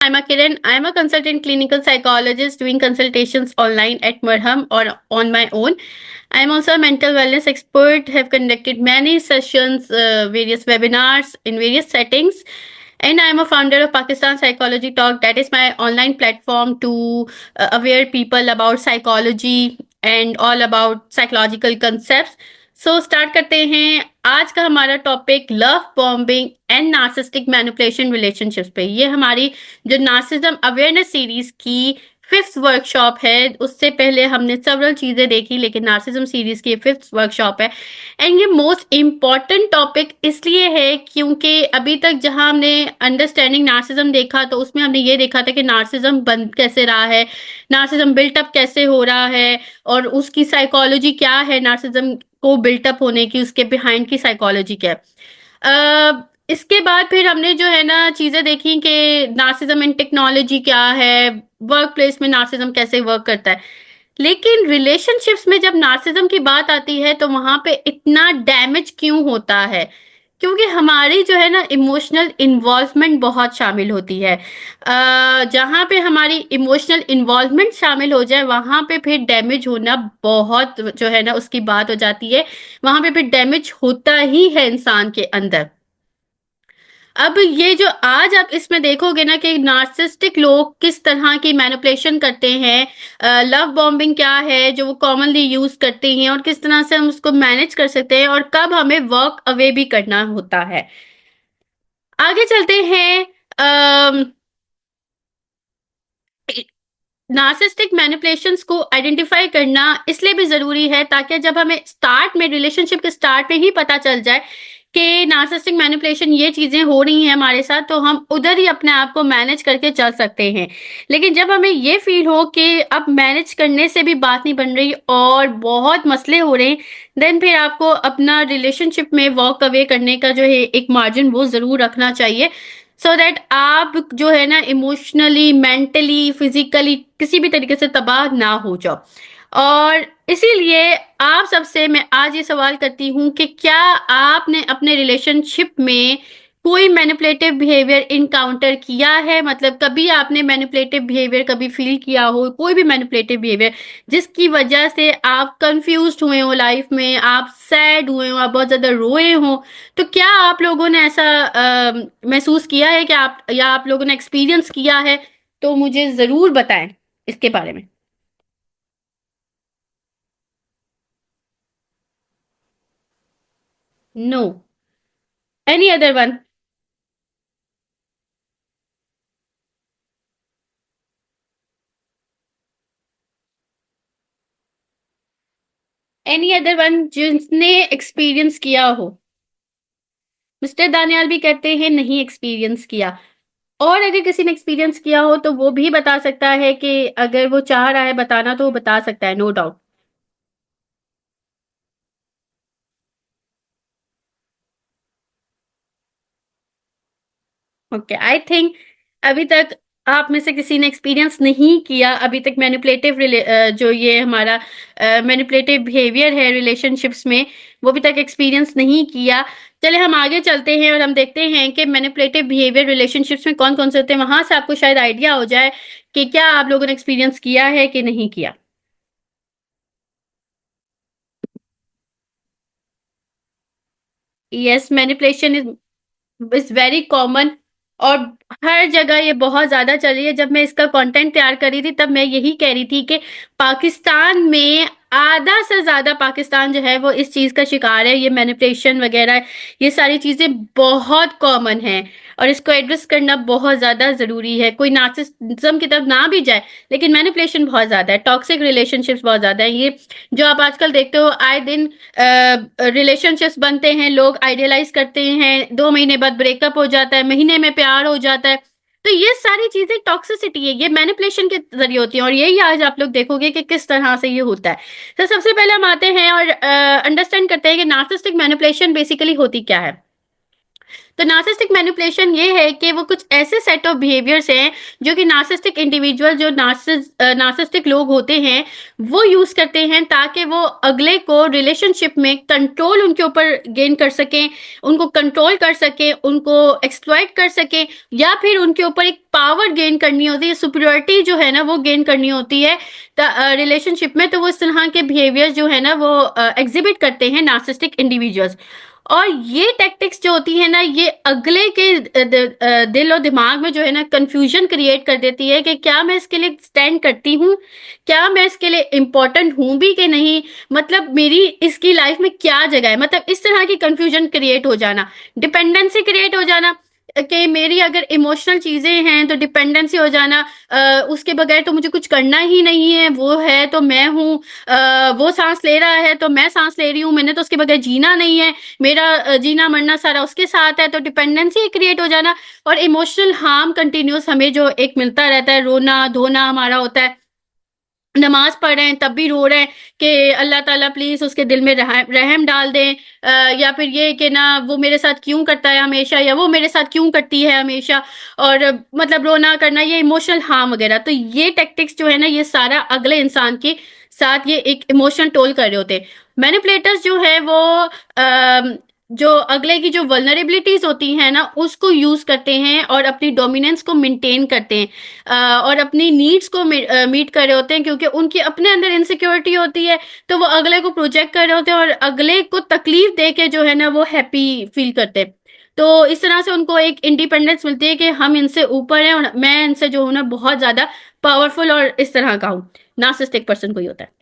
I'm a Kiran. I'm a consultant clinical psychologist doing consultations online at Marham or on my own. I'm also a mental wellness expert, have conducted many sessions, various webinars in various settings. And I'm a founder of Pakistan Psychology Talk. That is my online platform to aware people about psychology and all about psychological concepts. So start करते हैं आज का हमारा topic love bombing and narcissistic manipulation relationships पे। ये हमारी जो narcissism awareness series की फिफ्थ वर्कशॉप है। उससे पहले हमने सेवरल चीजें देखी, लेकिन नार्सिज्म सीरीज की फिफ्थ वर्कशॉप है। एंड ये मोस्ट इम्पॉर्टेंट टॉपिक इसलिए है क्योंकि अभी तक जहां हमने अंडरस्टैंडिंग नार्सिज्म देखा तो उसमें हमने ये देखा था कि नार्सिज्म बन कैसे रहा है, नार्सिज्म बिल्टअप कैसे हो रहा है और उसकी साइकोलॉजी क्या है, नार्सिज्म को बिल्टअप होने की उसके बिहाइंड की साइकोलॉजी क्या है। इसके बाद फिर हमने जो है ना चीजें देखी कि नार्सिज्म इन टेक्नोलॉजी क्या है, वर्क प्लेस में नार्सिज्म कैसे वर्क करता है। लेकिन रिलेशनशिप्स में जब नार्सिज्म की बात आती है तो वहां पे इतना डैमेज क्यों होता है? क्योंकि हमारी जो है ना इमोशनल इन्वॉल्वमेंट बहुत शामिल होती है। जहाँ पे हमारी इमोशनल इन्वॉल्वमेंट शामिल हो जाए वहां पे फिर डैमेज होना बहुत जो है ना उसकी बात हो जाती है। वहां पे फिर डैमेज होता ही है इंसान के अंदर। अब ये जो आज आप इसमें देखोगे ना कि नार्सिस्टिक लोग किस तरह की मैनिपुलेशन करते हैं, लव बॉम्बिंग क्या है जो वो कॉमनली यूज करते हैं और किस तरह से हम उसको मैनेज कर सकते हैं और कब हमें वर्क अवे भी करना होता है। आगे चलते हैं। नार्सिस्टिक मैनिपुलेशंस को आइडेंटिफाई करना इसलिए भी जरूरी है ताकि जब हमें स्टार्ट में रिलेशनशिप के स्टार्ट में ही पता चल जाए कि नार्सिस्टिक मैनिपुलेशन ये चीजें हो रही हैं हमारे साथ, तो हम उधर ही अपने आप को मैनेज करके चल सकते हैं। लेकिन जब हमें ये फील हो कि अब मैनेज करने से भी बात नहीं बन रही और बहुत मसले हो रहे हैं, देन फिर आपको अपना रिलेशनशिप में वॉक अवे करने का जो है एक मार्जिन वो जरूर रखना चाहिए, सो दैट आप जो है ना इमोशनली, मेंटली, फिजिकली किसी भी तरीके से तबाह ना हो जाओ। और इसीलिए आप सबसे मैं आज ये सवाल करती हूँ कि क्या आपने अपने रिलेशनशिप में कोई मैनिपुलेटिव बिहेवियर इनकाउंटर किया है? मतलब कभी आपने मैनिपुलेटिव बिहेवियर कभी फील किया हो, कोई भी मैनिपुलेटिव बिहेवियर जिसकी वजह से आप कंफ्यूज्ड हुए हो लाइफ में, आप सैड हुए हो, आप बहुत ज्यादा रोए हो, तो क्या आप लोगों ने ऐसा महसूस किया है कि आप या आप लोगों ने एक्सपीरियंस किया है? तो मुझे जरूर बताएं इसके बारे में। No. Any other one? Any other one जिसने एक्सपीरियंस किया हो? मिस्टर दानियाल भी कहते हैं नहीं एक्सपीरियंस किया। और अगर किसी ने एक्सपीरियंस किया हो तो वो भी बता सकता है कि अगर वो चाह रहा है बताना तो वो बता सकता है, no doubt. Okay, I think अभी तक आप में से किसी ने एक्सपीरियंस नहीं किया अभी तक मैनिपुलेटिव जो ये हमारा मैनिपुलेटिव बिहेवियर है रिलेशनशिप्स में, वो अभी तक एक्सपीरियंस नहीं किया। चले हम आगे चलते हैं और हम देखते हैं कि मैनिपुलेटिव बिहेवियर रिलेशनशिप्स में कौन कौन से होते हैं, वहां से आपको शायद आइडिया हो जाए कि क्या आप लोगों ने एक्सपीरियंस किया है कि नहीं किया। Yes, manipulation is very common और हर जगह ये बहुत ज्यादा चल रही है। जब मैं इसका कंटेंट तैयार कर रही थी तब मैं यही कह रही थी कि पाकिस्तान में आधा से ज्यादा पाकिस्तान जो है वो इस चीज का शिकार है। ये मैनिपुलेशन वगैरह ये सारी चीजें बहुत कॉमन है और इसको एड्रेस करना बहुत ज्यादा जरूरी है। कोई नार्सिसिज्म की तरफ ना भी जाए, लेकिन मैनिपुलेशन बहुत ज्यादा है, टॉक्सिक रिलेशनशिप्स बहुत ज्यादा है। ये जो आप आजकल देखते हो आए दिन रिलेशनशिप्स बनते हैं, लोग आइडियलाइज करते हैं, 2 महीने बाद ब्रेकअप हो जाता है, महीने में प्यार हो जाता है। तो ये सारी चीजें टॉक्सिसिटी है, ये मैनिपुलेशन के जरिए होती है और यही आज आप लोग देखोगे कि किस तरह से ये होता है। तो सबसे पहले हम आते हैं और अंडरस्टैंड करते हैं कि नार्सिस्टिक मैनिपुलेशन बेसिकली होती क्या है। तो नार्सिसिस्टिक मैनिपुलेशन ये है कि वो कुछ ऐसे सेट ऑफ बिहेवियर्स हैं जो कि नार्सिसिस्टिक इंडिविजुअल, जो नार्सिसिस्टिक लोग होते हैं, वो यूज करते हैं ताकि वो अगले को रिलेशनशिप में कंट्रोल उनके ऊपर गेन कर सकें, उनको कंट्रोल कर सकें, उनको एक्सप्लॉइट कर सकें, या फिर उनके ऊपर एक पावर गेन करनी होती है, सुपीरियरिटी जो है ना वो गेन करनी होती है रिलेशनशिप में। तो वो इस तरह के बिहेवियर जो है ना वो एग्जिबिट करते हैं नार्सिसिस्टिक इंडिविजुअल्स। और ये टैक्टिक्स जो होती है ना, ये अगले के दिल और दिमाग में जो है ना कंफ्यूजन क्रिएट कर देती है कि क्या मैं इसके लिए स्टैंड करती हूँ, क्या मैं इसके लिए इम्पोर्टेंट हूं भी कि नहीं, मतलब मेरी इसकी लाइफ में क्या जगह है, मतलब इस तरह की कंफ्यूजन क्रिएट हो जाना, डिपेंडेंसी क्रिएट हो जाना कि मेरी अगर इमोशनल चीजें हैं तो डिपेंडेंसी हो जाना, उसके बगैर तो मुझे कुछ करना ही नहीं है, वो है तो मैं हूँ, वो सांस ले रहा है तो मैं सांस ले रही हूँ, मैंने तो उसके बगैर जीना नहीं है, मेरा जीना मरना सारा उसके साथ है। तो डिपेंडेंसी क्रिएट हो जाना और इमोशनल हार्म कंटिन्यूस हमें जो एक मिलता रहता है, रोना धोना हमारा होता है, नमाज पढ़ रहे हैं तब भी रो रहे हैं कि अल्लाह ताला प्लीज उसके दिल में रहम डाल दें, या फिर ये कि ना वो मेरे साथ क्यों करता है हमेशा, या वो मेरे साथ क्यों करती है हमेशा, और मतलब रोना करना, ये इमोशनल हार्म वगैरह। तो ये टेक्टिक्स जो है ना, ये सारा अगले इंसान के साथ ये एक इमोशन टोल कर रहे होते हैं। मैनिपुलेटर्स जो है वो जो अगले की जो वल्नरेबिलिटीज होती हैं ना, उसको यूज करते हैं और अपनी डोमिनेंस को मेंटेन करते हैं, और अपनी नीड्स को मीट कर रहे होते हैं, क्योंकि उनकी अपने अंदर इनसिक्योरिटी होती है, तो वो अगले को प्रोजेक्ट कर रहे होते हैं और अगले को तकलीफ दे के जो है ना वो हैप्पी फील करते हैं। तो इस तरह से उनको एक इंडिपेंडेंस मिलती है कि हम इनसे ऊपर हैं और मैं इनसे जो हूँ ना बहुत ज्यादा पावरफुल और इस तरह का हूँ। नार्सिसिस्टिक पर्सन को ही होता है।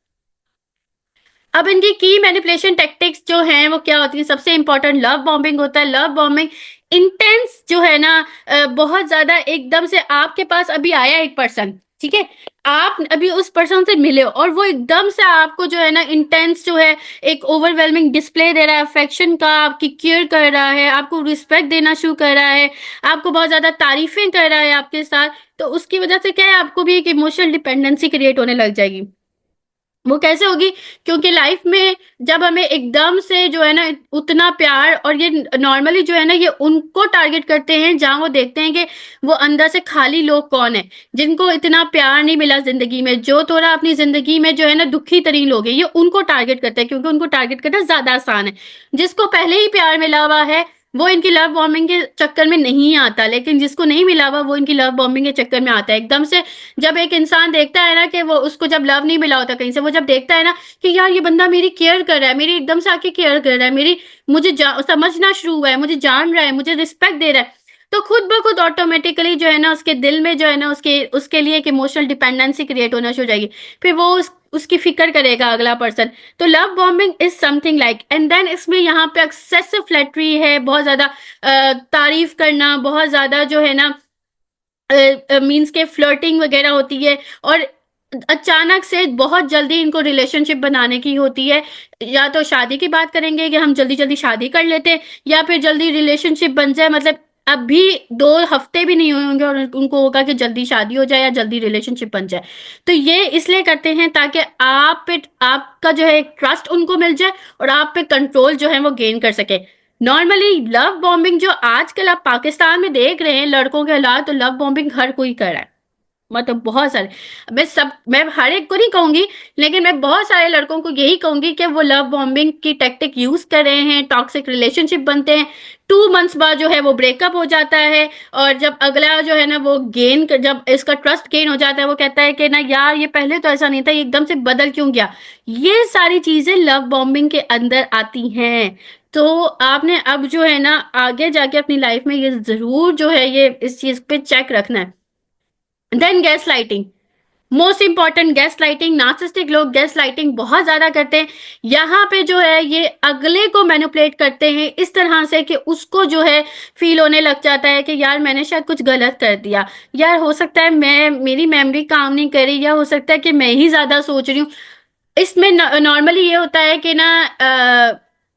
अब इनकी की मैनिपुलेशन टेक्टिक्स जो हैं वो क्या होती है, सबसे इंपॉर्टेंट लव बॉम्बिंग होता है। लव बॉम्बिंग इंटेंस जो है ना, बहुत ज्यादा एकदम से आपके पास अभी आया एक पर्सन, ठीक है, आप अभी उस पर्सन से मिले हो और वो एकदम से आपको जो है ना इंटेंस जो है एक ओवरवेलमिंग डिस्प्ले दे रहा है अफेक्शन का, आपकी केयर कर रहा है, आपको रिस्पेक्ट देना शुरू कर रहा है, आपको बहुत ज्यादा तारीफें कर रहा है आपके साथ। तो उसकी वजह से क्या है, आपको भी एक इमोशनल डिपेंडेंसी क्रिएट होने लग जाएगी। वो कैसे होगी, क्योंकि लाइफ में जब हमें एकदम से जो है ना उतना प्यार, और ये नॉर्मली जो है ना ये उनको टारगेट करते हैं जहां वो देखते हैं कि वो अंदर से खाली लोग कौन है, जिनको इतना प्यार नहीं मिला जिंदगी में, जो थोड़ा अपनी जिंदगी में जो है ना दुखी तरीन लोग हैं, ये उनको टारगेट करते हैं, क्योंकि उनको टारगेट करना ज्यादा आसान है। जिसको पहले ही प्यार मिला हुआ है वो इनकी लव बॉम्बिंग के चक्कर में नहीं आता, लेकिन जिसको नहीं मिला हुआ वो इनकी लव बॉम्बिंग के चक्कर में आता है। एकदम से जब एक इंसान देखता है ना कि वो उसको जब लव नहीं मिला होता कहीं से, वो जब देखता है ना कि यार ये बंदा मेरी केयर कर रहा है, मेरी एकदम से आके केयर कर रहा है, मेरी मुझे समझना शुरू हुआ है, मुझे जान रहा है, मुझे रिस्पेक्ट दे रहा है, तो खुद ब खुद ऑटोमेटिकली जो है ना उसके दिल में जो है ना उसके उसके लिए एक इमोशनल डिपेंडेंसी क्रिएट होना शुरू हो जाएगी। फिर वो उसकी फिक्र करेगा अगला पर्सन। तो love bombing is something like, and then इसमें यहाँ पे एक्सेसिव फ्लैटरी है, बहुत ज्यादा तारीफ करना, बहुत ज्यादा जो है ना मीन्स के फ्लर्टिंग वगैरह होती है, और अचानक से बहुत जल्दी इनको रिलेशनशिप बनाने की होती है। या तो शादी की बात करेंगे कि हम जल्दी जल्दी शादी कर लेते हैं, या फिर जल्दी रिलेशनशिप बन जाए, मतलब अभी 2 हफ्ते भी नहीं हुए होंगे और उनको होगा कि जल्दी शादी हो जाए या जल्दी रिलेशनशिप बन जाए। तो ये इसलिए करते हैं ताकि आप पे आपका जो है ट्रस्ट उनको मिल जाए और आप पे कंट्रोल जो है वो गेन कर सके। नॉर्मली लव बॉम्बिंग जो आजकल आप पाकिस्तान में देख रहे हैं लड़कों के हालात, तो लव बॉम्बिंग हर कोई कर रहा है, मतलब बहुत सारे। मैं हर एक को नहीं कहूंगी, लेकिन मैं बहुत सारे लड़कों को यही कहूंगी कि वो लव बॉम्बिंग की टेक्टिक यूज कर रहे हैं, टॉक्सिक रिलेशनशिप बनते हैं, 2 मंथ्स बाद जो है वो ब्रेकअप हो जाता है, और जब अगला जो है ना वो जब इसका ट्रस्ट गेन हो जाता है, वो कहता है कि ना यार ये पहले तो ऐसा नहीं था, ये एकदम से बदल क्यों गया। ये सारी चीजें लव बॉम्बिंग के अंदर आती हैं। तो आपने अब जो है ना आगे जाके अपनी लाइफ में ये जरूर जो है ये इस चीज पे चेक रखना है। Then gaslighting, most important, gaslighting. Narcissistic लोग गैस लाइटिंग बहुत ज्यादा करते हैं। यहाँ पे जो है ये अगले को मैनिपुलेट करते हैं इस तरह से कि उसको जो है फील होने लग जाता है कि यार मैंने शायद कुछ गलत कर दिया, यार हो सकता है मेरी मेमोरी काम नहीं करी, या हो सकता है कि मैं ही ज्यादा सोच रही हूँ। इसमें नॉर्मली ये होता है कि ना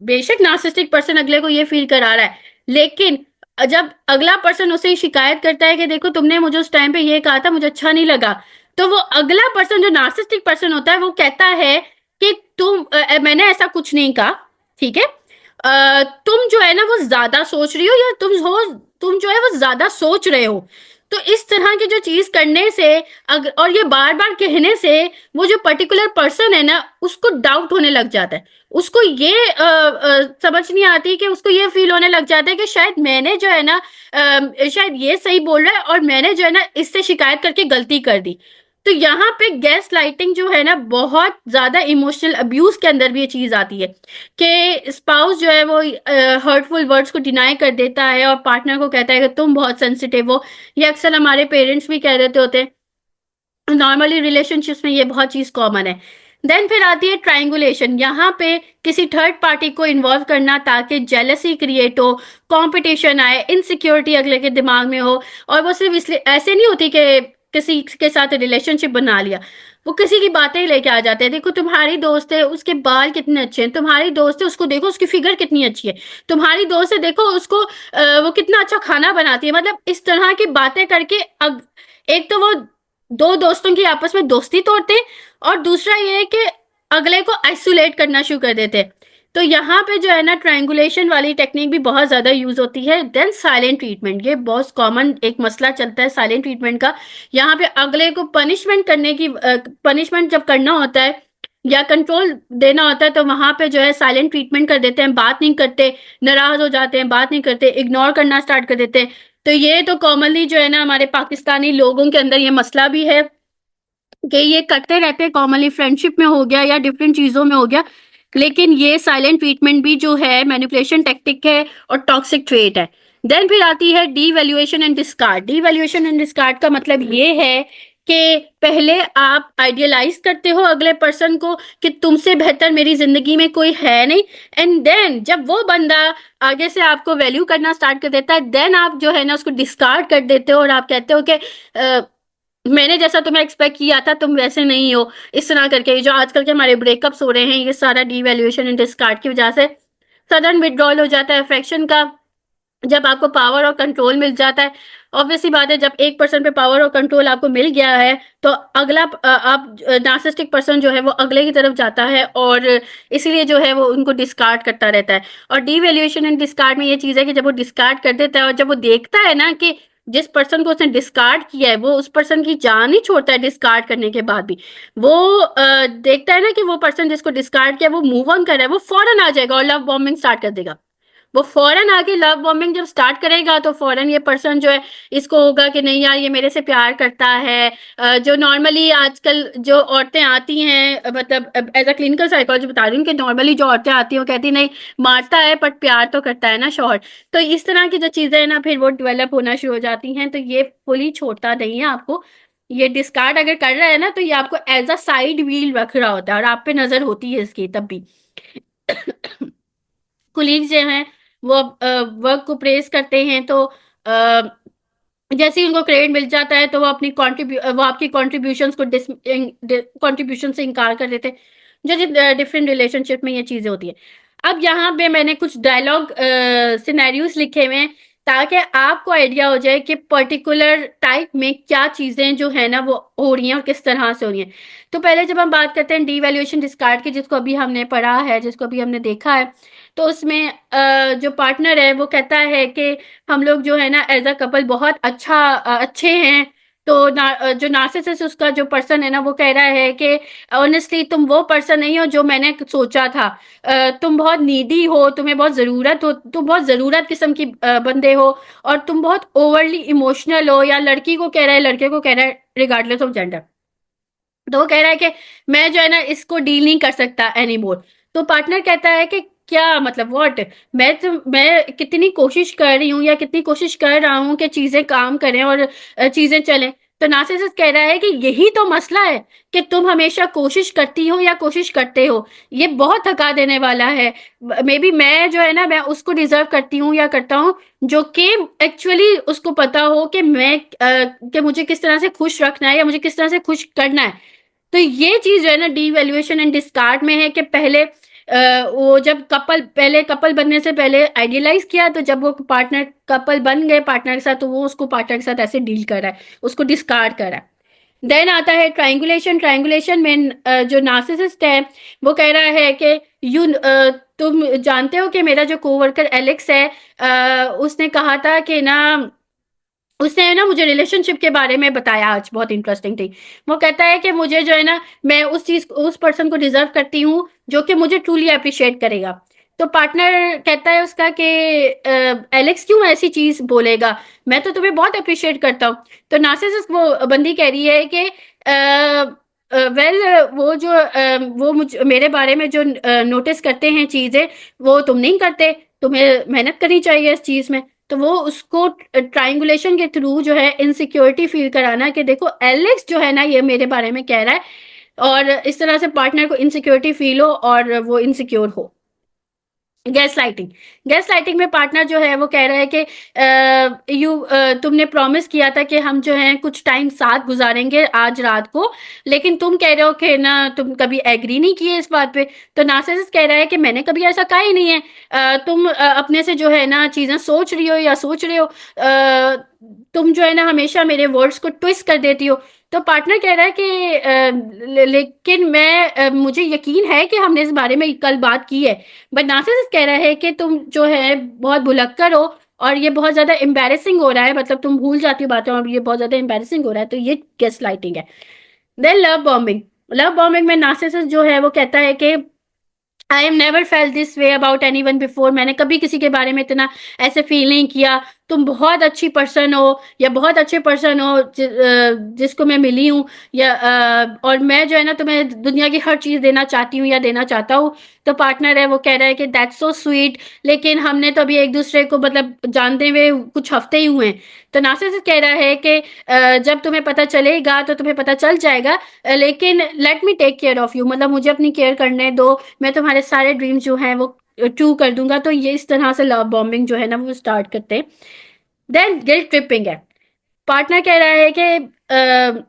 बेशक नार्सिसिस्टिक पर्सन अगले को ये फील करा रहा है, लेकिन जब अगला पर्सन उसे शिकायत करता है कि देखो तुमने मुझे उस टाइम पे ये कहा था, मुझे अच्छा नहीं लगा, तो वो अगला पर्सन जो नार्सिसिस्टिक पर्सन होता है वो कहता है कि मैंने ऐसा कुछ नहीं कहा, ठीक है, तुम जो है ना वो ज्यादा सोच रही हो, या तुम जो है वो ज्यादा सोच रहे हो। तो इस तरह की जो चीज करने से और ये बार बार कहने से वो जो पर्टिकुलर पर्सन है ना उसको डाउट होने लग जाता है। उसको ये समझ नहीं आती कि उसको ये फील होने लग जाता है कि शायद मैंने जो है ना शायद ये सही बोल रहा है और मैंने जो है ना इससे शिकायत करके गलती कर दी। तो यहाँ पे गैस लाइटिंग जो है ना बहुत ज्यादा इमोशनल अब्यूज के अंदर भी ये चीज आती है कि स्पाउस जो है वो हर्टफुल वर्ड्स को डिनाई कर देता है और पार्टनर को कहता है कि तुम बहुत सेंसिटिव हो। ये अक्सर हमारे पेरेंट्स भी कह देते होते हैं। नॉर्मली रिलेशनशिप्स में ये बहुत चीज कॉमन है। देन फिर आती है ट्रायंगुलेशन। यहाँ पे किसी थर्ड पार्टी को इन्वॉल्व करना ताकि जेलसी क्रिएट हो, कंपटीशन आए, इनसिक्योरिटी अगले के दिमाग में हो। और वो सिर्फ इसलिए ऐसे नहीं होती कि किसी के साथ रिलेशनशिप बना लिया, वो किसी की बातें ही लेके आ जाते हैं। देखो तुम्हारी दोस्त है, उसके बाल कितने अच्छे हैं, तुम्हारी दोस्त है उसको देखो उसकी फिगर कितनी अच्छी है, तुम्हारी दोस्त है देखो उसको वो कितना अच्छा खाना बनाती है। मतलब इस तरह की बातें करके एक तो वो दो दोस्तों की आपस में दोस्ती तोड़ते हैं, और दूसरा ये है कि अगले को आइसोलेट करना शुरू कर देते हैं। तो यहाँ पे जो है ना ट्रायंगुलेशन वाली टेक्निक भी बहुत ज्यादा यूज होती है। देन साइलेंट ट्रीटमेंट, ये बहुत कॉमन एक मसला चलता है साइलेंट ट्रीटमेंट का। यहाँ पे अगले को पनिशमेंट करने की पनिशमेंट जब करना होता है या कंट्रोल देना होता है तो वहां पे जो है साइलेंट ट्रीटमेंट कर देते हैं, बात नहीं करते, नाराज हो जाते हैं, बात नहीं करते, इग्नोर करना स्टार्ट कर देते हैं। तो ये तो कॉमनली जो है ना हमारे पाकिस्तानी लोगों के अंदर ये मसला भी है कि ये करते रहते हैं, कॉमनली फ्रेंडशिप में हो गया या डिफरेंट चीजों में हो गया। लेकिन ये साइलेंट ट्रीटमेंट भी जो है मैनिपुलेशन टेक्टिक है और टॉक्सिक ट्रेट है। देन फिर आती है devaluation and discard. Devaluation and discard का मतलब ये है कि पहले आप आइडियलाइज करते हो अगले पर्सन को कि तुमसे बेहतर मेरी जिंदगी में कोई है नहीं, एंड देन जब वो बंदा आगे से आपको वैल्यू करना स्टार्ट कर देता है देन आप जो है ना उसको डिस्कार्ड कर देते हो और आप कहते हो कि मैंने जैसा तुम्हें एक्सपेक्ट किया था तुम वैसे नहीं हो। इस तरह करके जो आजकल के हमारे ब्रेकअप्स हो रहे हैं ये सारा डीवैल्यूएशन एंड डिस्कार्ड की वजह से। सडन विड्रॉल हो जाता है अफेक्शन का, जब आपको पावर और कंट्रोल मिल जाता है। ऑब्वियसली बात है जब एक पर्सन पे पावर और कंट्रोल आपको मिल गया है तो अगला आप नार्सिस्टिक पर्सन जो है वो अगले की तरफ जाता है और इसलिए जो है वो उनको डिस्कार्ड करता रहता है। और डीवैल्यूएशन एंड डिस्कार्ड में ये चीज है कि जब वो डिस्कार्ड कर देता है और जब वो देखता है ना कि जिस पर्सन को उसने डिस्कार्ड किया है वो उस पर्सन की जान ही छोड़ता है डिस्कार्ड करने के बाद भी, वो देखता है ना कि वो पर्सन जिसको डिस्कार्ड किया वो मूव ऑन कर रहा है, वो फौरन आ जाएगा और लव बॉम्बिंग स्टार्ट कर देगा। वो फौरन आके लव बॉम्बिंग जब स्टार्ट करेगा तो फौरन ये पर्सन जो है इसको होगा कि नहीं यार ये मेरे से प्यार करता है। जो नॉर्मली आजकल जो औरतें आती हैं मतलब एज अ क्लिनिकल साइकोलॉजी बता रही हूँ कि नॉर्मली जो औरतें आती हैं वो कहती नहीं मारता है बट प्यार तो करता है ना शौहर। तो इस तरह की जो चीजें हैं ना फिर वो डेवलप होना शुरू हो जाती हैं। तो ये फुली छोड़ता नहीं है आपको, ये डिस्कार्ड अगर कर रहा है ना तो ये आपको एज अ साइड व्हील रख रहा होता है और आप पे नजर होती है इसकी तब भी। कुलीग जो हैं वो वर्क को प्रेस करते हैं तो जैसे ही उनको क्रेडिट मिल जाता है तो वो आपकी कॉन्ट्रीब्यूशन को कॉन्ट्रीब्यूशन से इनकार कर देते हैं। जो डिफरेंट रिलेशनशिप में ये चीजें होती है। अब यहाँ पे मैंने कुछ डायलॉग सिनेरियोस लिखे हुए हैं ताकि आपको आइडिया हो जाए कि पर्टिकुलर टाइप में क्या चीजें जो है ना वो हो रही हैं और किस तरह से हो रही हैं। तो पहले जब हम बात करते हैं डीवैल्यूएशन डिस्कार्ड की जिसको अभी हमने पढ़ा है जिसको अभी हमने देखा है, तो उसमें जो पार्टनर है वो कहता है कि हम लोग जो है ना एज अ कपल बहुत अच्छे हैं। तो जो नार्सिसिस्ट उसका जो पर्सन है ना वो कह रहा है कि ऑनेस्टली तुम वो पर्सन नहीं हो जो मैंने सोचा था। तुम बहुत नीडी हो, तुम्हें बहुत जरूरत हो, तुम बहुत जरूरत किस्म की बंदे हो और तुम बहुत ओवरली इमोशनल हो। या लड़की को कह रहा है लड़के को कह रहा है रिगार्डलेस ऑफ जेंडर। तो वो कह रहा है कि मैं जो है ना इसको डील नहीं कर सकता एनी मोर। तो पार्टनर कहता है कि क्या मतलब व्हाट, मैं कितनी कोशिश कर रही हूँ या कितनी कोशिश कर रहा हूँ कि चीजें काम करें और चीजें चलें। तो नार्सिसिस्ट कह रहा है कि यही तो मसला है कि तुम हमेशा कोशिश करती हो या कोशिश करते हो, ये बहुत थका देने वाला है। मे बी मैं जो है ना मैं उसको डिजर्व करती हूँ या करता हूँ जो कि एक्चुअली उसको पता हो कि कि मुझे किस तरह से खुश रखना है या मुझे किस तरह से खुश करना है। तो ये चीज जो है ना डीवैल्यूएशन एंड डिस्कार्ड में है कि पहले वो जब पहले कपल बनने से पहले आइडियलाइज किया, तो जब वो पार्टनर कपल बन गए पार्टनर के साथ तो वो उसको पार्टनर के साथ ऐसे डील कर रहा है, उसको डिस्कार्ड कर रहा है। देन आता है ट्रायंगुलेशन। ट्रायंगुलेशन में जो नार्सिसिस्ट है वो कह रहा है कि तुम जानते हो कि मेरा जो कोवर्कर एलेक्स है, उसने कहा था कि ना, उसने ना मुझे रिलेशनशिप के बारे में बताया आज, बहुत इंटरेस्टिंग थी। वो कहता है कि मुझे जो है ना, मैं उस चीज, उस पर्सन को डिजर्व करती हूँ जो कि मुझे ट्रूली अप्रिशिएट करेगा। तो पार्टनर कहता है उसका कि एलेक्स क्यों ऐसी चीज बोलेगा, मैं तो तुम्हें बहुत अप्रिशिएट करता हूँ। तो नार्सिसिस्ट वो बंदी कह रही है कि वेल, वो जो वो मुझ मेरे बारे में जो नोटिस करते हैं चीजें, वो तुम नहीं करते, तुम्हें मेहनत करनी चाहिए इस चीज में। तो वो उसको ट्रायंगुलेशन के थ्रू जो है इनसिक्योरिटी फील कराना कि देखो एलेक्स जो है ना ये मेरे बारे में कह रहा है, और इस तरह से पार्टनर को इनसिक्योरिटी फील हो और वो इनसिक्योर हो। गैस लाइटिंग, गैस लाइटिंग में पार्टनर जो है वो कह रहा है कि तुमने प्रॉमिस किया था कि हम जो है कुछ टाइम साथ गुजारेंगे आज रात को, लेकिन तुम कह रहे हो कि ना तुम कभी एग्री नहीं किए इस बात पे। तो नार्सिसिस्ट कह रहा है कि मैंने कभी ऐसा कहा ही नहीं है, तुम अपने से जो है ना चीजें सोच रही हो या सोच रहे हो, तुम जो है ना हमेशा मेरे वर्ड्स को ट्विस्ट कर देती हो। तो पार्टनर कह रहा है कि लेकिन मुझे यकीन है कि हमने इस बारे में कल बात की है। बट नार्सिसिस्ट कह रहा है कि तुम जो है बहुत भुलक्कड़ हो, और ये बहुत ज्यादा एम्बैरेसिंग हो रहा है, मतलब तुम भूल जाती हो बातें और ये बहुत ज्यादा एम्बैरेसिंग हो रहा है, तो ये गैस लाइटिंग है। Then love bombing, love bombing में नार्सिसिस्ट जो है वो कहता है कि I am never felt this way about anyone before, मैंने कभी किसी के बारे में इतना ऐसे फील नहीं किया। तुम बहुत अच्छी पर्सन हो, या बहुत अच्छे पर्सन हो जिसको मैं मिली हूँ, या और मैं जो है ना तुम्हें दुनिया की हर चीज देना चाहती हूँ या देना चाहता हूँ। तो पार्टनर है वो कह रहा है कि दैट्स सो स्वीट, लेकिन हमने तो अभी एक दूसरे को मतलब जानते हुए कुछ हफ्ते ही हुए हैं। तो नार्सिसिस्ट कह रहा है कि जब तुम्हें पता चलेगा तो तुम्हें पता चल जाएगा, लेकिन let me take care of you, मतलब मुझे अपनी केयर करने दो, मैं तुम्हारे सारे ड्रीम्स जो हैं वो ट्रू कर दूंगा। तो ये इस तरह से लव बॉम्बिंग जो है ना वो स्टार्ट करते हैं। देन गिल्ट ट्रिपिंग है। पार्टनर कह रहा है कि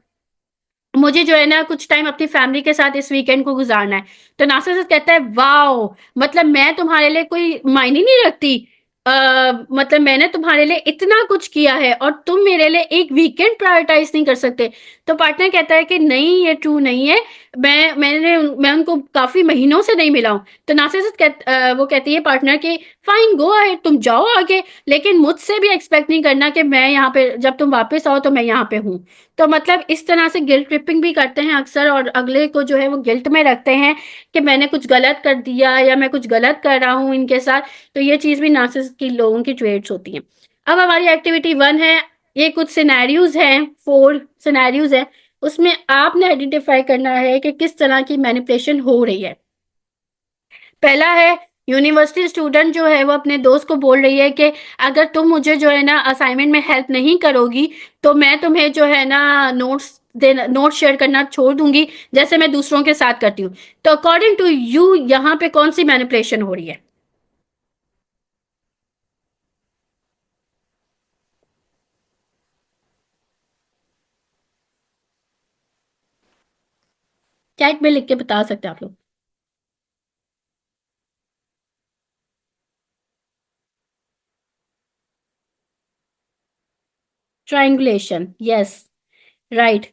मुझे जो है ना कुछ टाइम अपनी फैमिली के साथ इस वीकेंड को गुजारना है। तो नार्सिसिस्ट कहता है वाओ, मतलब मैं तुम्हारे लिए कोई मायने नहीं रखती, मतलब मैंने तुम्हारे लिए इतना कुछ किया है और तुम मेरे लिए एक वीकेंड प्रायोरिटाइज नहीं कर सकते। तो पार्टनर कहता है कि नहीं ये ट्रू नहीं है, मैं उनको काफी महीनों से नहीं मिला हूं। तो नार्सिसिस्ट वो कहती है पार्टनर की फाइन गो अहेड, तुम जाओ आगे, लेकिन मुझसे भी एक्सपेक्ट नहीं करना कि मैं यहाँ पे जब तुम वापस आओ तो मैं यहाँ पे हूँ। तो मतलब इस तरह से गिल्ट ट्रिपिंग भी करते हैं अक्सर, और अगले को जो है वो गिल्ट में रखते हैं कि मैंने कुछ गलत कर दिया या मैं कुछ गलत कर रहा हूँ इनके साथ। तो ये चीज भी नार्सिसिस्ट की लोगों की ट्रेड्स होती हैं। अब हमारी एक्टिविटी वन है, ये कुछ सिनेरियोज हैं, 4 सिनेरियोज है, उसमें आपने आइडेंटिफाई करना है कि किस तरह की मैनिपुलेशन हो रही है। पहला है, यूनिवर्सिटी स्टूडेंट जो है वो अपने दोस्त को बोल रही है कि अगर तुम मुझे जो है ना असाइनमेंट में हेल्प नहीं करोगी तो मैं तुम्हें जो है ना नोट्स देना, नोट शेयर करना छोड़ दूंगी, जैसे मैं दूसरों के साथ करती हूँ। तो अकॉर्डिंग टू यू यहाँ पे कौन सी मैनिपुलेशन हो रही है? चैट में लिख के बता सकते हैं आप लोग। Triangulation, yes, right.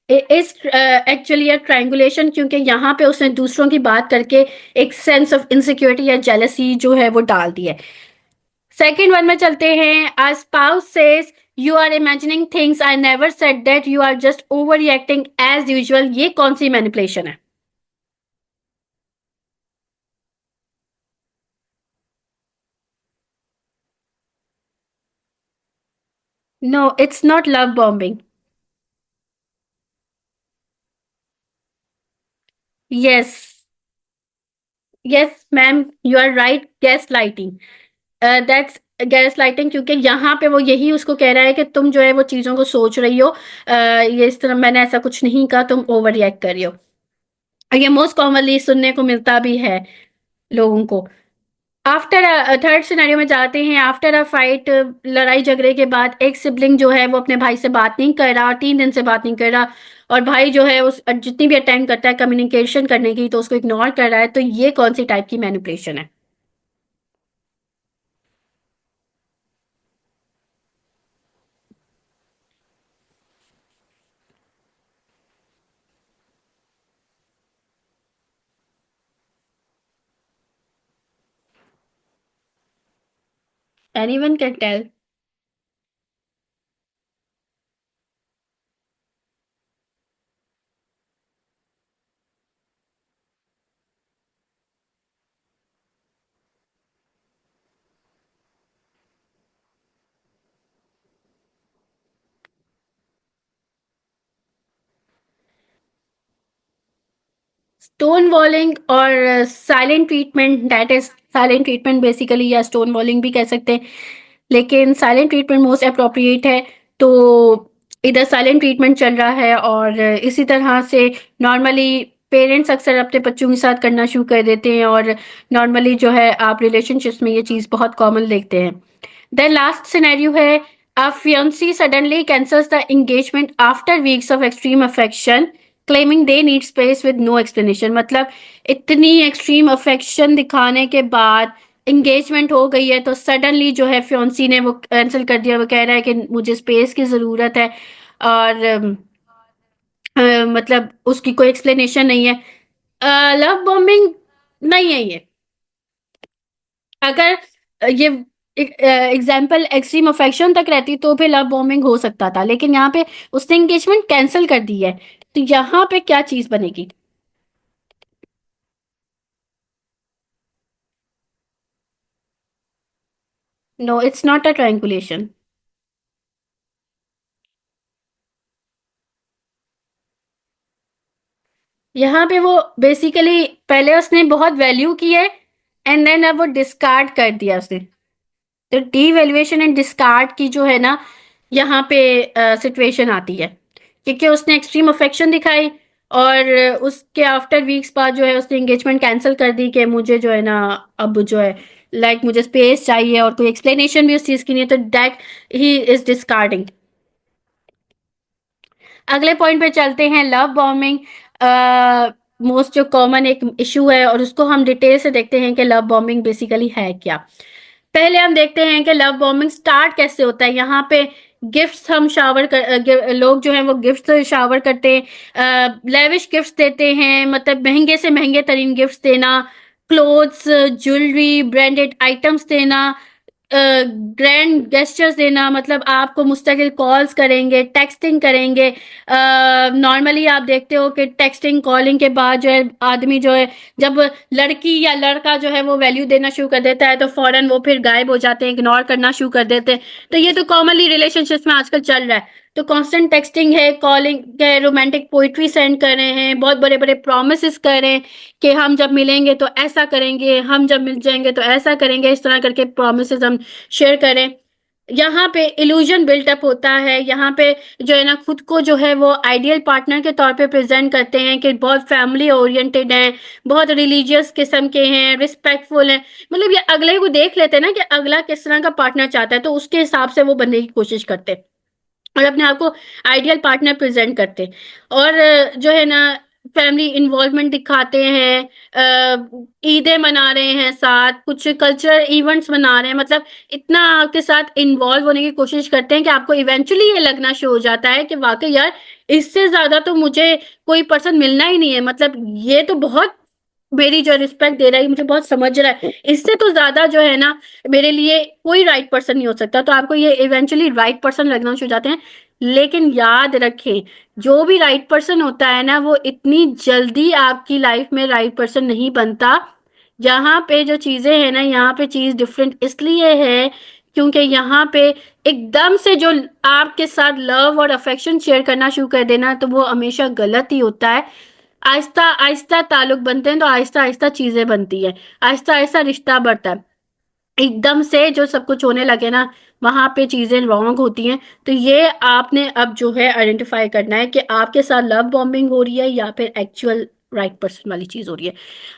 इस एक्चुअली ये ट्रायंगुलेशन, क्योंकि यहाँ पे उसने दूसरों की बात करके एक सेंस ऑफ इनसिक्योरिटी या जेलसी जो है वो डाल दी है। सेकेंड वन में चलते हैं। Your spouse says you are imagining things I never said, that you are just overreacting as usual, ये कौन सी मैनिपुलेशन है? No, it's not love bombing. Yes, yes ma'am, you are right, gaslighting, that's gaslighting, क्योंकि यहाँ पे वो यही उसको कह रहा है कि तुम जो है वो चीजों को सोच रही हो, ये इस तरह मैंने ऐसा कुछ नहीं कहा, तुम ओवर रिएक्ट कर रही हो। और ये मोस्ट कॉमनली सुनने को मिलता भी है लोगों को। आफ्टर थर्ड सिनेरियो में जाते हैं। आफ्टर अ फाइट, लड़ाई झगड़े के बाद एक सिबलिंग जो है वो अपने भाई से बात नहीं कर रहा, 3 दिन से बात नहीं कर रहा, और भाई जो है उस जितनी भी अटेम्प्ट करता है कम्युनिकेशन करने की तो उसको इग्नोर कर रहा है। तो ये कौन सी टाइप की मैनिपुलेशन है? Anyone can tell. स्टोन वॉलिंग और silent treatment, that is silent treatment basically, या स्टोन वॉलिंग भी कह सकते हैं, लेकिन साइलेंट ट्रीटमेंट मोस्ट अप्रोप्रिएट है। तो इधर साइलेंट ट्रीटमेंट चल रहा है, और इसी तरह से नॉर्मली पेरेंट्स अक्सर अपने बच्चों के साथ करना शुरू कर देते हैं, और नॉर्मली जो है आप रिलेशनशिप्स में ये चीज़ बहुत कॉमन देखते हैं। देन लास्ट सिनेरियो है, a fiancé suddenly cancels the engagement after weeks of extreme affection, claiming they need space with no explanation। मतलब इतनी एक्सट्रीम अफेक्शन दिखाने के बाद एंगेजमेंट हो गई है, तो सडनली जो है फियोंसी ने वो कैंसिल कर दिया। वो कह रहा है कि मुझे स्पेस की ज़रूरत है, और मतलब उसकी कोई एक्सप्लेनेशन नहीं है। लव बॉम्बिंग नहीं है ये। अगर ये एग्जाम्पल एक्सट्रीम अफेक्शन तक रहती तो फिर लव बॉम्बिंग हो सकता था, लेकिन यहाँ पे उसने एंगेजमेंट कैंसिल कर दी है, तो यहाँ पे क्या चीज बनेगी? No, it's not a triangulation. यहाँ पे वो बेसिकली पहले उसने बहुत वैल्यू की है, एंड देन अब वो डिस्कार्ड कर दिया उसने। तो डीवैल्यूएशन एंड डिस्कार्ड की जो है ना, यहाँ पे सिचुएशन आती है, क्योंकि उसने एक्सट्रीम अफेक्शन दिखाई, और उसके आफ्टर वीक्स बाद जो है उसने एंगेजमेंट कैंसिल कर दी कि मुझे जो है ना, अब जो है लाइक मुझे स्पेस चाहिए, और कोई एक्सप्लेनेशन भी उस चीज़ की नहीं है, तो दैट ही इज डिस्कार्डिंग। अगले पॉइंट पे चलते हैं, लव बॉम्बिंग। मोस्ट जो कॉमन एक इशू है, और उसको हम डिटेल से देखते हैं कि लव बॉम्बिंग बेसिकली है क्या। पहले हम देखते हैं कि लव बॉम्बिंग स्टार्ट कैसे होता है। यहाँ पे गिफ्ट्स हम शावर लोग जो हैं वो गिफ्ट्स शावर करते हैं, लेविश गिफ्ट्स देते हैं, मतलब महंगे से महंगे तरीन गिफ्ट्स देना, क्लोथ्स, ज्वेलरी, ब्रांडेड आइटम्स देना, ग्रैंड गेस्टर्स देना, मतलब आपको मुस्तकिल कॉल्स करेंगे, टेक्सटिंग करेंगे। नॉर्मली आप देखते हो कि टेक्सटिंग कॉलिंग के बाद जो है आदमी जो है, जब लड़की या लड़का जो है वो वैल्यू देना शुरू कर देता है, तो फौरन वो फिर गायब हो जाते हैं, इग्नोर करना शुरू कर देते हैं। तो ये तो कॉमनली रिलेशनशिप्स में आजकल चल रहा है। तो कांस्टेंट टेक्सटिंग है, कॉलिंग है, रोमांटिक पोइट्री सेंड कर रहे हैं, बहुत बड़े बड़े प्रोमिस कर रहे हैं कि हम जब मिलेंगे तो ऐसा करेंगे, हम जब मिल जाएंगे तो ऐसा करेंगे, इस तरह करके प्रोमिस हम शेयर करें। यहाँ पे इल्यूजन बिल्टअप होता है। यहाँ पे जो है ना, खुद को जो है वो आइडियल पार्टनर के तौर पे प्रेजेंट करते हैं कि बहुत फैमिली ओरिएंटेड हैं, बहुत रिलीजियस किस्म के हैं, रिस्पेक्टफुल हैं। मतलब ये अगले को देख लेते हैं ना कि अगला किस तरह का पार्टनर चाहता है, तो उसके हिसाब से वो बनने की कोशिश करते हैं, और अपने आप को आइडियल पार्टनर प्रेजेंट करते हैं। और जो है ना, फैमिली इन्वॉल्वमेंट दिखाते हैं, ईदें मना रहे हैं साथ, कुछ कल्चरल इवेंट्स मना रहे हैं, मतलब इतना आपके साथ इन्वॉल्व होने की कोशिश करते हैं कि आपको इवेंचुअली ये लगना शुरू हो जाता है कि वाकई यार, इससे ज्यादा तो मुझे कोई पर्सन मिलना ही नहीं है। मतलब ये तो बहुत मेरी जो रिस्पेक्ट दे रहा है, मुझे बहुत समझ रहा है, इससे तो ज्यादा जो है ना मेरे लिए कोई राइट पर्सन नहीं हो सकता। तो आपको ये इवेंचुअली राइट पर्सन लगना शुरू हो जाते हैं। लेकिन याद रखें, जो भी राइट पर्सन होता है ना, वो इतनी जल्दी आपकी लाइफ में राइट पर्सन नहीं बनता। यहाँ पे जो चीजें हैं ना, यहाँ पे चीज डिफरेंट इसलिए है क्योंकि यहाँ पे एकदम से जो आपके साथ लव और अफेक्शन शेयर करना शुरू कर देना, तो वो हमेशा गलत ही होता है। आहिस्ता आहिस्ता ताल्लुक बनते हैं, तो आहिस्ता आहिस्ता चीजें बनती है, आहिस्ता आहिस्ता रिश्ता बढ़ता है। एकदम से जो सब कुछ होने लगे ना, वहां पे चीजें रॉन्ग होती हैं। तो ये आपने अब जो है आइडेंटिफाई करना है कि आपके साथ लव बॉम्बिंग हो रही है या फिर एक्चुअल राइट पर्सन वाली चीज हो रही है।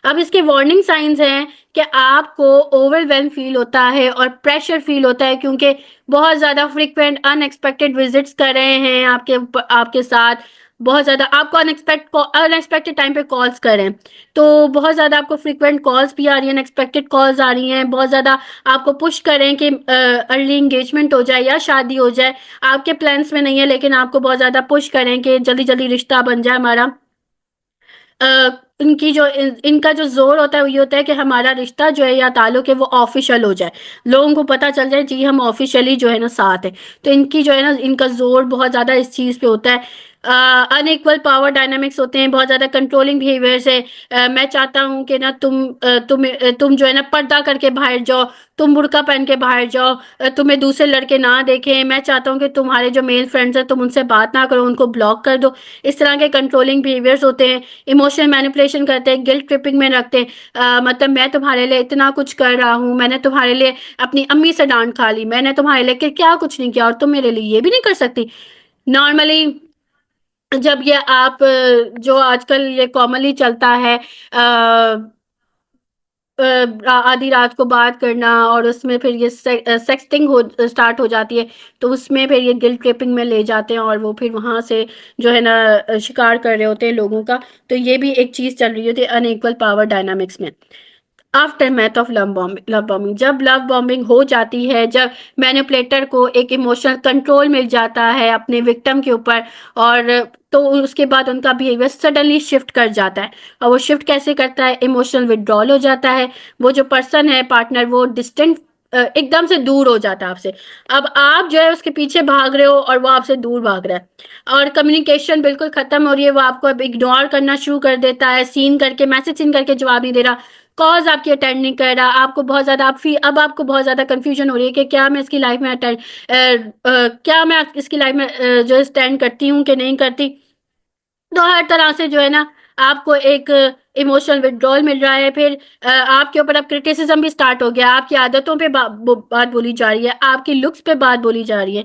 अब इसके वार्निंग साइंस हैं कि आपको ओवरवेलम फील होता है और प्रेशर फील होता है, क्योंकि बहुत ज्यादा फ्रिक्वेंट अनएक्सपेक्टेड विजिट्स कर रहे हैं आपके आपके साथ, बहुत ज्यादा आपको अनएक्सपेक्टेड टाइम पे कॉल्स करें, तो बहुत ज्यादा आपको फ्रिक्वेंट कॉल्स भी आ रही हैं, अनएक्सपेक्टेड कॉल्स आ रही हैं, बहुत ज्यादा आपको पुश करें कि अर्ली एंगेजमेंट हो जाए या शादी हो जाए। आपके प्लान्स में नहीं है, लेकिन आपको बहुत ज्यादा पुश करें कि जल्दी जल्दी रिश्ता बन जाए हमारा। इनकी जो इनका जो जोर होता है वो ये होता है कि हमारा रिश्ता जो है या ताल्लुक है वो ऑफिशियल हो जाए, लोगों को पता चल जाए जी हम ऑफिशियली जो है ना साथ है। तो इनकी जो है ना इनका जोर बहुत ज्यादा इस चीज पे होता है। अनइक्वल पावर डायनामिक्स होते हैं, बहुत ज्यादा कंट्रोलिंग बिहेवियर्स है। मैं चाहता हूँ कि ना तुम जो है ना पर्दा करके बाहर जाओ, तुम बुर्का पहन के बाहर जाओ, तुम्हें दूसरे लड़के ना देखें। मैं चाहता हूँ कि तुम्हारे जो मेल फ्रेंड्स हैं तुम उनसे बात ना करो, उनको ब्लॉक कर दो। इस तरह के कंट्रोलिंग बिहेवियर्स होते हैं। इमोशनल मैनिपुलेशन करते हैं, गिल्ट ट्रिपिंग में रखते हैं। मतलब मैं तुम्हारे लिए इतना कुछ कर रहा हूँ, मैंने तुम्हारे लिए अपनी अम्मी से डांट खा ली, मैंने तुम्हारे लिए क्या कुछ नहीं किया और तुम मेरे लिए ये भी नहीं कर सकती। नॉर्मली जब ये आप जो आजकल ये कॉमनली चलता है, आधी रात को बात करना और उसमें फिर ये सेक्सटिंग हो स्टार्ट हो जाती है, तो उसमें फिर ये गिल्ट ट्रिपिंग में ले जाते हैं और वो फिर वहां से जो है ना शिकार कर रहे होते हैं लोगों का। तो ये भी एक चीज चल रही होती है अनइक्वल पावर डायनामिक्स में। After math of love bombing, जब लव बॉम्बिंग हो जाती है, जब मैनिपुलेटर को एक इमोशनल कंट्रोल मिल जाता है अपने विक्टिम के ऊपर, और तो उसके बाद उनका बिहेवियर सडनली शिफ्ट कर जाता है। और वो शिफ्ट कैसे करता है, इमोशनल विड्रॉल हो जाता है। वो जो पर्सन है पार्टनर वो डिस्टेंट एकदम से दूर हो जाता है आपसे। अब आप जो है उसके पीछे भाग रहे हो और वो आपसे दूर भाग रहा है और कम्युनिकेशन बिल्कुल खत्म हो रही है। वो आपको अब इग्नोर करना शुरू कर देता है, सीन करके मैसेज सीन करके जवाब नहीं दे रहा, कॉज आपकी अटेंड नहीं कर रहा। आपको बहुत ज्यादा अब आपको बहुत ज्यादा कंफ्यूजन हो रही है कि क्या मैं इसकी लाइफ में अटेंड क्या मैं इसकी लाइफ में जो स्टैंड करती हूँ कि नहीं करती। तो हर तरह से जो है ना आपको एक इमोशनल विड्रॉल मिल रहा है। फिर आपके ऊपर अब क्रिटिसिज्म भी स्टार्ट हो गया, आपकी आदतों पे बात बोली जा रही है, आपकी लुक्स पे बात बोली जा रही है,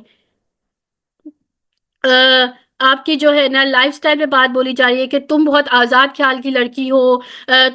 अ, आपकी जो है ना लाइफस्टाइल पे बात बोली जा रही है कि तुम बहुत आजाद ख्याल की लड़की हो।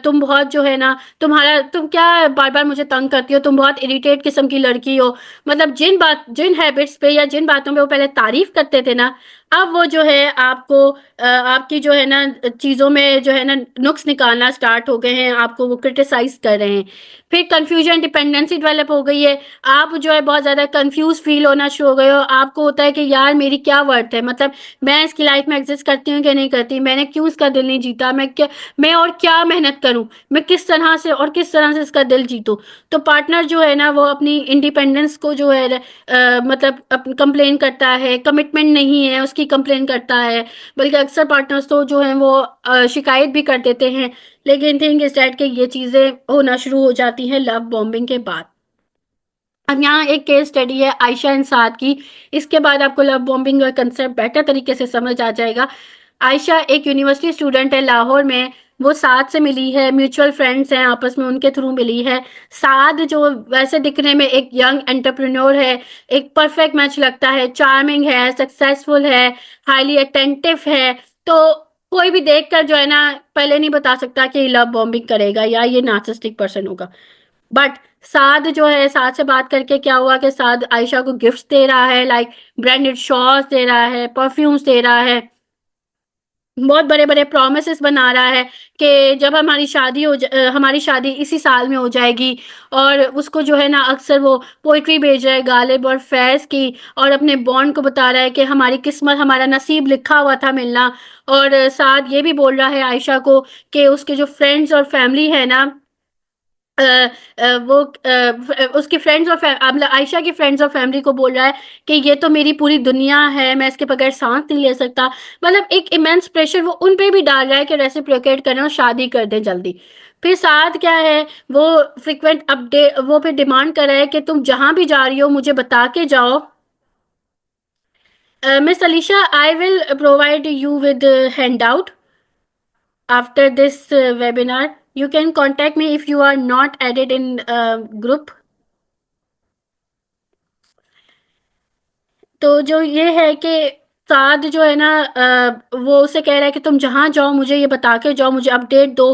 तुम बहुत जो है ना तुम क्या बार बार मुझे तंग करती हो, तुम बहुत इरिटेट किस्म की लड़की हो। मतलब जिन हैबिट्स पे या जिन बातों पे वो पहले तारीफ करते थे ना, अब वो जो है आपको आपकी जो है ना चीजों में जो है ना नुक्स निकालना स्टार्ट हो गए हैं, आपको वो क्रिटिसाइज कर रहे हैं। फिर कंफ्यूजन डिपेंडेंसी डेवलप हो गई है। आप जो है बहुत ज्यादा कंफ्यूज फील होना शुरू हो गए हो। आपको होता है कि यार मेरी क्या वर्थ है, मतलब मैं इसकी लाइफ में एग्जिस्ट करती हूँ कि नहीं करती, मैंने क्यों इसका दिल नहीं जीता, मैं और क्या मेहनत करूं, मैं किस तरह से और किस तरह से इसका दिल जीतूं। तो पार्टनर जो है ना वो अपनी इंडिपेंडेंस को जो है मतलब कंप्लेन करता है, कमिटमेंट नहीं है उसकी कंप्लेन करता है। बल्कि अक्सर पार्टनर्स तो जो है वो शिकायत भी कर देते हैं। लेकिन थिंग इज दैट कि ये चीजें होना शुरू हो जाती हैं लव बॉम्बिंग के बाद। अब यहाँ एक केस स्टडी है आयशा एंड साद की। इसके बाद आपको लव बॉम्बिंग का कंसेप्ट बेटर तरीके से समझ आ जाएगा। आयशा एक यूनिवर्सिटी स्टूडेंट है लाहौर में। वो साद से मिली है, म्यूचुअल फ्रेंड्स हैं आपस में, उनके थ्रू मिली है। साद जो वैसे दिखने में एक यंग एंटरप्रेन्योर है, एक परफेक्ट मैच लगता है, चार्मिंग है, सक्सेसफुल है, हाईली अटेंटिव है। तो कोई भी देखकर जो है ना पहले नहीं बता सकता कि लव बॉम्बिंग करेगा या ये नार्सिसिस्टिक पर्सन होगा। बट साद जो है, साद से बात करके क्या हुआ कि साद आयशा को गिफ्ट्स दे रहा है, लाइक ब्रांडेड शॉल्स दे रहा है, परफ्यूम्स दे रहा है, बहुत बड़े बड़े प्रोमिसेस बना रहा है कि जब हमारी शादी इसी साल में हो जाएगी। और उसको जो है ना अक्सर वो पोइट्री भेज रहा है गालिब और फैज की, और अपने बॉन्ड को बता रहा है कि हमारी किस्मत, हमारा नसीब लिखा हुआ था मिलना। और साथ ये भी बोल रहा है आयशा को कि उसके जो फ्रेंड्स और फैमिली है ना, अ, वो उसकी फ्रेंड्स और मतलब आयशा की फ्रेंड्स और फैमिली को बोल रहा है कि ये तो मेरी पूरी दुनिया है, मैं इसके बगैर सांस नहीं ले सकता। मतलब एक इमेंस प्रेशर वो उन पे भी डाल रहा है कि रेसिप्रोकेट करें और शादी कर दें जल्दी। फिर साथ क्या है, वो फ्रिक्वेंट अपडेट, वो फिर डिमांड कर रहा है कि तुम जहां भी जा रही हो मुझे बता के जाओ। Miss Alisha, I will provide you with hand out after this webinar. You can contact me if you are not added in group. तो जो ये है कि साद जो है ना वो उसे कह रहा है कि तुम जहां जाओ मुझे ये बता के जाओ, मुझे अपडेट दो।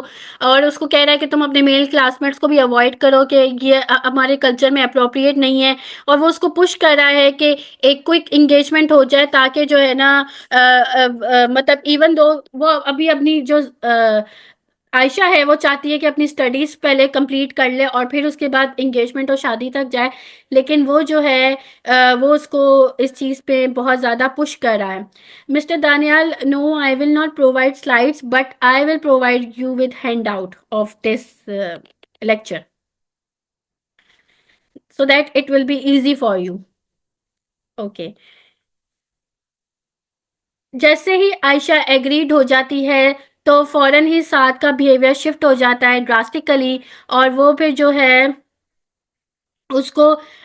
और उसको कह रहा है कि तुम अपने मेल क्लासमेट्स को भी अवॉइड करो कि ये हमारे कल्चर में अप्रोप्रिएट नहीं है। और वो उसको पुश कर रहा है कि एक क्विक इंगेजमेंट हो जाए ताकि जो है ना मतलब इवन दो वो अभी अपनी जो आयशा है वो चाहती है कि अपनी स्टडीज पहले कंप्लीट कर ले और फिर उसके बाद एंगेजमेंट और शादी तक जाए, लेकिन वो जो है वो उसको इस चीज पे बहुत ज्यादा पुश कर रहा है। Mister Daniyal, no I will not provide slides but I will provide you with handout of this lecture so that it will be easy for you. Okay. जैसे ही आयशा एग्रीड हो जाती है तो फौरन ही साद का बिहेवियर शिफ्ट हो जाता है ड्रास्टिकली, और वो फिर जो है उसको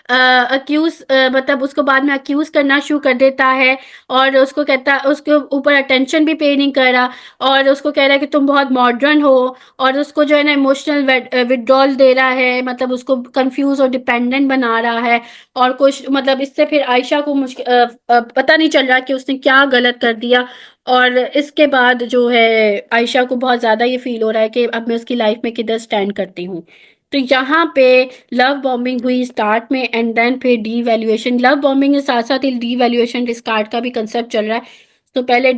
अक्यूज मतलब उसको बाद में अक्यूज करना शुरू कर देता है, और उसको कहता उसके ऊपर अटेंशन भी पे नहीं कर रहा, और उसको कह रहा है कि तुम बहुत मॉडर्न हो, और उसको जो है ना इमोशनल विड्रॉल दे रहा है, मतलब उसको कंफ्यूज और डिपेंडेंट बना रहा है। और कुछ मतलब इससे फिर आयशा को पता नहीं चल रहा कि उसने क्या गलत कर दिया, और इसके बाद जो है आयशा को बहुत ज्यादा ये फील हो रहा है कि अब मैं उसकी लाइफ में किधर स्टैंड करती हूँ। तो यहाँ पे लव बॉम्बिंग हुई स्टार्ट में, एंड देन फिर डी वैल्यूएशन। लव बॉम्बिंग के साथ साथ डी वैल्यूएशन डिस्कार्ड का भी कंसेप्ट चल रहा है। तो पहले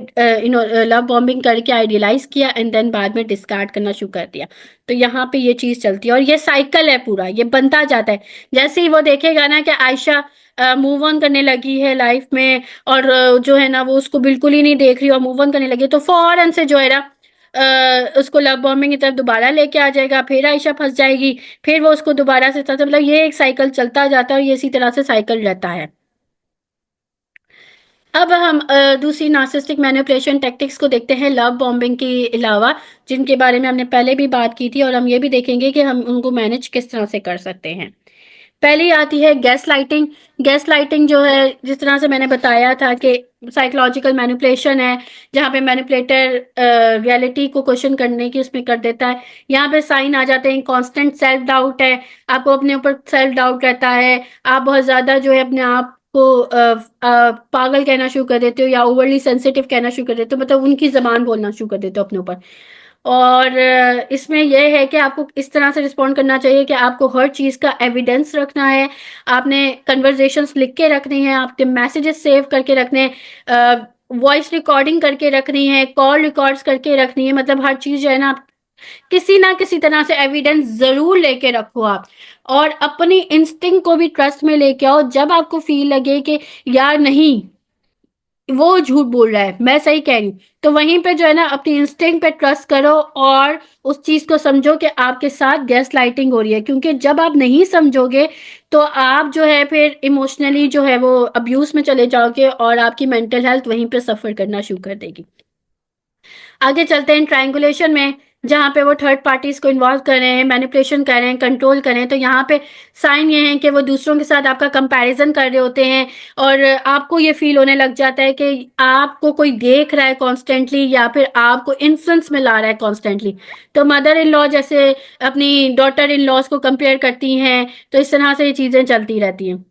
लव बॉम्बिंग करके आइडियलाइज किया एंड देन बाद में डिस्कार्ड करना शुरू कर दिया। तो यहाँ पे ये चीज चलती है और ये साइकिल है पूरा, ये बनता जाता है। जैसे ही वो देखेगा ना कि आयशा मूव ऑन करने लगी है लाइफ में, और जो है ना वो उसको बिल्कुल ही नहीं देख रही और मूव ऑन करने लगी, तो फौरन से जो है ना उसको लव बॉम्बिंग की तरफ दोबारा लेके आ जाएगा, फिर आयशा फंस जाएगी, फिर वो उसको दोबारा से मतलब ये एक साइकिल चलता जाता है और ये इसी तरह से साइकिल रहता है। अब हम दूसरी नार्सिसिस्टिक मैनिपुलेशन टेक्टिक्स को देखते हैं लव बॉम्बिंग के अलावा, जिनके बारे में हमने पहले भी बात की थी, और हम ये भी देखेंगे कि हम उनको मैनेज किस तरह से कर सकते हैं। पहली आती है गैस लाइटिंग। गैस लाइटिंग जो है, जिस तरह से मैंने बताया था कि साइकोलॉजिकल मैनिपुलेशन है, जहाँ पे मैनिपुलेटर रियलिटी को क्वेश्चन करने की उसमें कर देता है। यहाँ पे साइन आ जाते हैं, कांस्टेंट सेल्फ डाउट है, आपको अपने ऊपर सेल्फ डाउट रहता है, आप बहुत ज़्यादा जो है अपने आप को पागल कहना शुरू कर देते हो या ओवरली सेंसिटिव कहना शुरू कर देते हो, मतलब उनकी जबान बोलना शुरू कर देते हो अपने ऊपर। और इसमें यह है कि आपको इस तरह से रिस्पॉन्ड करना चाहिए कि आपको हर चीज़ का एविडेंस रखना है, आपने कन्वर्जेशंस लिख के रखनी है, आपके मैसेजेस सेव करके रखने, वॉइस रिकॉर्डिंग करके रखनी है, कॉल रिकॉर्ड्स करके रखनी है, मतलब हर चीज़ जो है ना किसी ना किसी तरह से एविडेंस जरूर लेके रखो आप। और अपनी इंस्टिंक्ट को भी ट्रस्ट में लेके आओ, जब आपको फील लगे कि यार नहीं वो झूठ बोल रहा है मैं सही कह रही हूँ, तो वहीं पे जो है ना अपनी इंस्टिंक्ट पे ट्रस्ट करो और उस चीज को समझो कि आपके साथ गैस लाइटिंग हो रही है, क्योंकि जब आप नहीं समझोगे तो आप जो है फिर इमोशनली जो है वो अब्यूज में चले जाओगे और आपकी मेंटल हेल्थ वहीं पे सफर करना शुरू कर देगी। आगे चलते हैं ट्रायंगुलेशन में, जहाँ पे वो थर्ड पार्टीज को इन्वॉल्व कर रहे हैं, मैनिपुलेशन कर रहे हैं, कंट्रोल कर रहे हैं। तो यहाँ पे साइन ये है कि वो दूसरों के साथ आपका कंपैरिजन कर रहे होते हैं, और आपको ये फील होने लग जाता है कि आपको कोई देख रहा है कॉन्स्टेंटली, या फिर आपको इन्फ्लुएंस में ला रहा है कॉन्स्टेंटली। तो मदर इन लॉ जैसे अपनी डॉटर इन लॉज को कंपेयर करती हैं, तो इस तरह से ये चीजें चलती रहती हैं।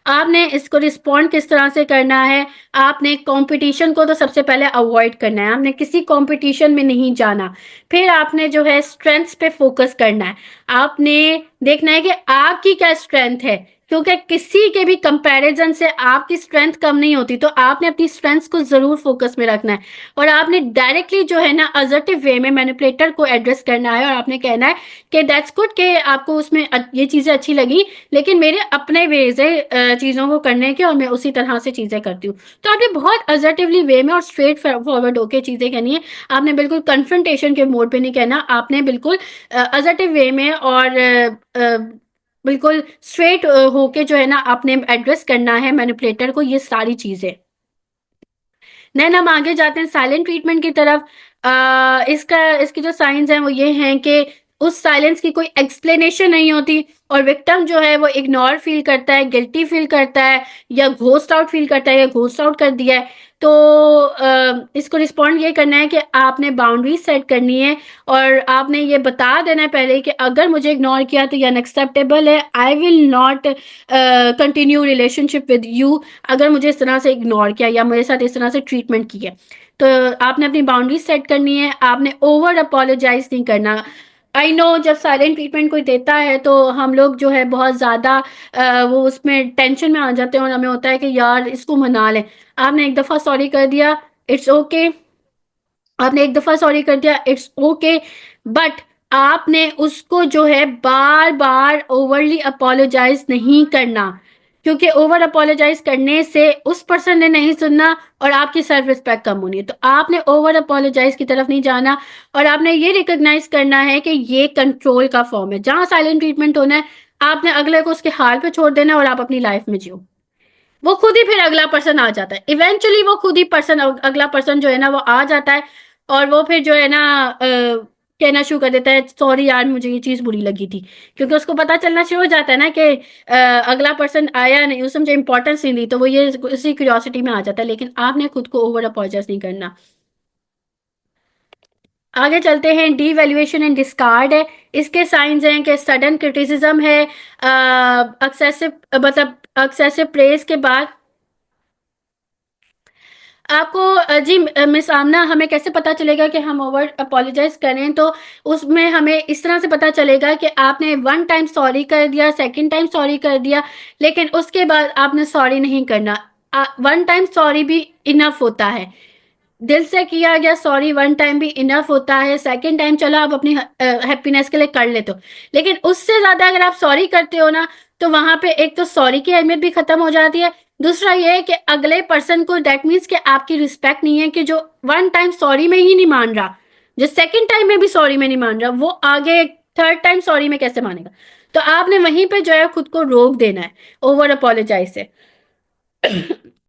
आपने इसको रिस्पॉन्ड किस तरह से करना है? आपने कंपटीशन को तो सबसे पहले अवॉइड करना है, आपने किसी कंपटीशन में नहीं जाना। फिर आपने जो है स्ट्रेंथ्स पे फोकस करना है, आपने देखना है कि आपकी क्या स्ट्रेंथ है, क्योंकि किसी के भी कंपैरिजन से आपकी स्ट्रेंथ कम नहीं होती। तो आपने अपनी स्ट्रेंथ्स को जरूर फोकस में रखना है, और आपने डायरेक्टली जो है ना असर्टिव वे में मैनिपुलेटर को एड्रेस करना है, और आपने कहना है कि दैट्स गुड कि आपको उसमें ये चीजें अच्छी लगी, लेकिन मेरे अपने वेज है चीजों को करने के, और मैं उसी तरह से चीजें करती हूँ। तो आपने बहुत असर्टिवली वे में और स्ट्रेट फॉरवर्ड होकर चीजें कहनी है। आपने बिल्कुल कन्फ्रंटेशन के मोड पे नहीं कहना, आपने बिल्कुल असर्टिव वे में और बिल्कुल स्ट्रेट होके जो है ना आपने एड्रेस करना है मैनिपुलेटर को, ये सारी चीजें। देन हम आगे जाते हैं साइलेंट ट्रीटमेंट की तरफ। इसकी जो साइंस हैं वो ये हैं कि उस साइलेंस की कोई एक्सप्लेनेशन नहीं होती, और विक्टिम जो है वो इग्नोर फील करता है, गिल्टी फील करता है, या घोस्ट आउट फील करता है, या घोस्ट आउट कर दिया है। तो इसको रिस्पॉन्ड ये करना है कि आपने बाउंड्री सेट करनी है, और आपने ये बता देना है पहले कि अगर मुझे इग्नोर किया तो ये अनएक्सेप्टेबल है, आई will not continue relationship with you, अगर मुझे इस तरह से इग्नोर किया या मेरे साथ इस तरह से ट्रीटमेंट किया। तो आपने अपनी बाउंड्री सेट करनी है, आपने ओवर अपोलोजाइज नहीं करना। आई नो जब साइलेंट ट्रीटमेंट कोई देता है तो हम लोग जो है बहुत ज़्यादा वो उसमें टेंशन में आ जाते हैं, और हमें होता है कि यार इसको मना लें। आपने एक दफ़ा सॉरी कर दिया, इट्स ओके, आपने एक दफा सॉरी कर दिया, इट्स ओके, बट आपने उसको जो है बार बार ओवरली अपोलोजाइज नहीं करना, क्योंकि ओवर अपोलोजाइज करने से उस पर्सन ने नहीं सुनना और आपकी सेल्फ रिस्पेक्ट कम होनी है। तो आपने ओवर अपोलोजाइज की तरफ नहीं जाना, और आपने ये रिकॉग्नाइज करना है कि ये कंट्रोल का फॉर्म है। जहां साइलेंट ट्रीटमेंट होना है, आपने अगले को उसके हाल पे छोड़ देना और आप अपनी लाइफ में जियो। वो खुद ही फिर अगला पर्सन आ जाता है, इवेंचुअली वो खुद ही पर्सन, अगला पर्सन जो है ना वो आ जाता है, और वो फिर जो है ना कहना शुरू कर देता है सॉरी यार मुझे ये चीज बुरी लगी थी, क्योंकि उसको पता चलना शुरू हो जाता है ना कि अगला पर्सन आया नहीं, उसने मुझे इंपॉर्टेंस नहीं दी, तो वो ये इसी क्यूरियोसिटी में आ जाता है। लेकिन आपने खुद को ओवर अपोलोजाइज नहीं करना। आगे चलते हैं, डी वैल्यूएशन एंड डिस्कार्ड है। इसके साइंस हैं कि सडन क्रिटिसिज्म है, एक्सेसिव मतलब एक्सेसिव प्रेज के बाद आपको जी मिस आमना, हमें कैसे पता चलेगा कि हम ओवर अपोलोजाइज करें? तो उसमें हमें इस तरह से पता चलेगा कि आपने वन टाइम सॉरी कर दिया, सेकंड टाइम सॉरी कर दिया, लेकिन उसके बाद आपने सॉरी नहीं करना। वन टाइम सॉरी भी इनफ होता है, दिल से किया गया सॉरी वन टाइम भी इनफ होता है। सेकंड टाइम चलो आप अपनी हैप्पीनेस के लिए कर लेते हो, लेकिन उससे ज्यादा अगर आप सॉरी करते हो ना, तो वहां पे एक तो सॉरी की अहमियत भी खत्म हो जाती है, दूसरा ये है कि अगले पर्सन को दैट मीन्स कि आपकी रिस्पेक्ट नहीं है, कि जो वन टाइम सॉरी में ही नहीं मान रहा, जो सेकंड टाइम में भी सॉरी में नहीं मान रहा, वो आगे थर्ड टाइम सॉरी में कैसे मानेगा? तो आपने वहीं पे जो है खुद को रोक देना है ओवर अपोलोजाइज से।